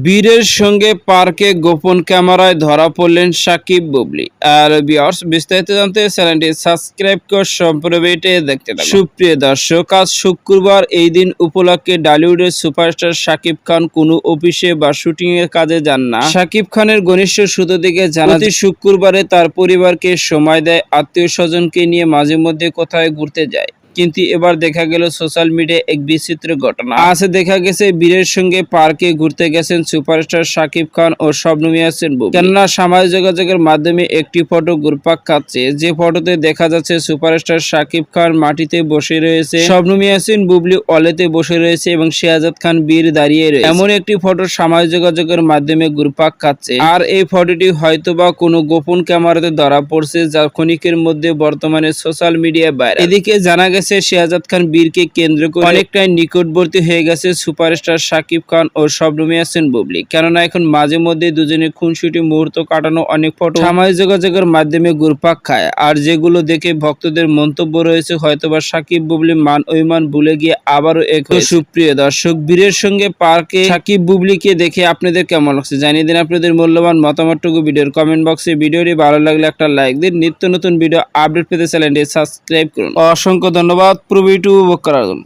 বীরের সঙ্গে পার্কে গোপন ক্যামেরায় ধরা পড়লেন সাকিব বুবলি। আর ভিউয়ার্স, বিস্তারিত জানতে চ্যানেলটি সাবস্ক্রাইব করে সম্পূর্ণ ভিডিওটি দেখতে থাকুন। সুপ্রিয় দর্শক, আজ শুক্রবার, এই দিন উপলক্ষে টলিউডের সুপারস্টার সাকিব খান কোনো অফিসে বা শুটিং এর কাজে যান না। সাকিব খানের ঘনিষ্ঠ সূত্র থেকে জানা যায়, শুক্রবারে তার পরিবারকে সময় দেয়, আত্মীয় স্বজনকে নিয়ে মাঝে মধ্যে কোথায় ঘুরতে যায়। কিন্তু এবার দেখা গেল সোশ্যাল মিডিয়ায় এক বিচিত্র ঘটনা। আজ দেখা গেছে বীরের সঙ্গে পার্কে ঘুরতে গেছেন সুপারস্টার সাকিব খান ও শবনম ইয়াসমিন বুবলি। কেননা সামাজিক যোগাযোগের মাধ্যমে একটি ফটো ঘুরপাক খাচ্ছে, যে ফটোতে দেখা যাচ্ছে সুপারস্টার সাকিব খান মাটিতে বসে রয়েছে, শবনম ইয়াসমিন বুবলি অলেতে বসে রয়েছে এবং শাহজাদ খান বীর দাঁড়িয়ে রয়েছে। এমন একটি ফটো সামাজিক যোগাযোগের মাধ্যমে ঘুরপাক খাচ্ছে। আর এই ফটোটি হয়তোবা কোনো গোপন ক্যামেরাতে ধরা পড়ছে, যা ক্ষণিকের মধ্যে বর্তমানে সোশ্যাল মিডিয়ায় ভাইরাল। এদিকে জানা গেছে শাহজাদ খান বীরকে কেন্দ্র করে অনেকটাই নিকটবর্তী হয়ে গেছে সুপারস্টার সাকিব খান ও শবনম ইয়াসমিন বুবলি। কেননা এখন মাঝে মধ্যে দুজনের খুনসুটি মুহূর্ত কাটানো অনেক ফটো সামাজিক যোগাযোগের মাধ্যমে ঘুরপাক খায়। আর যেগুলো দেখে ভক্তদের মন্তব্য রয়েছে, হয়তোবা সাকিব বুবলি মান অভিমান ভুলে গিয়ে আবারও এক হয়েছে। সুপ্রিয় দর্শক, বীরের সঙ্গে পার্কে সাকিব বুবলিকে দেখে আপনাদের কেমন লাগছে জানিয়ে দিন আপনাদের মূল্যবান মতামতটুকু ভিডিওর কমেন্ট বক্সে। ভিডিওটি ভালো লাগলে একটা লাইক দিন। নিত্য নতুন ভিডিও আপডেট পেতে চ্যানেলটি সাবস্ক্রাইব করুন। অসংখ্য ধন্যবাদ পুরো ভিডিওটি উপভোগ করার জন্য।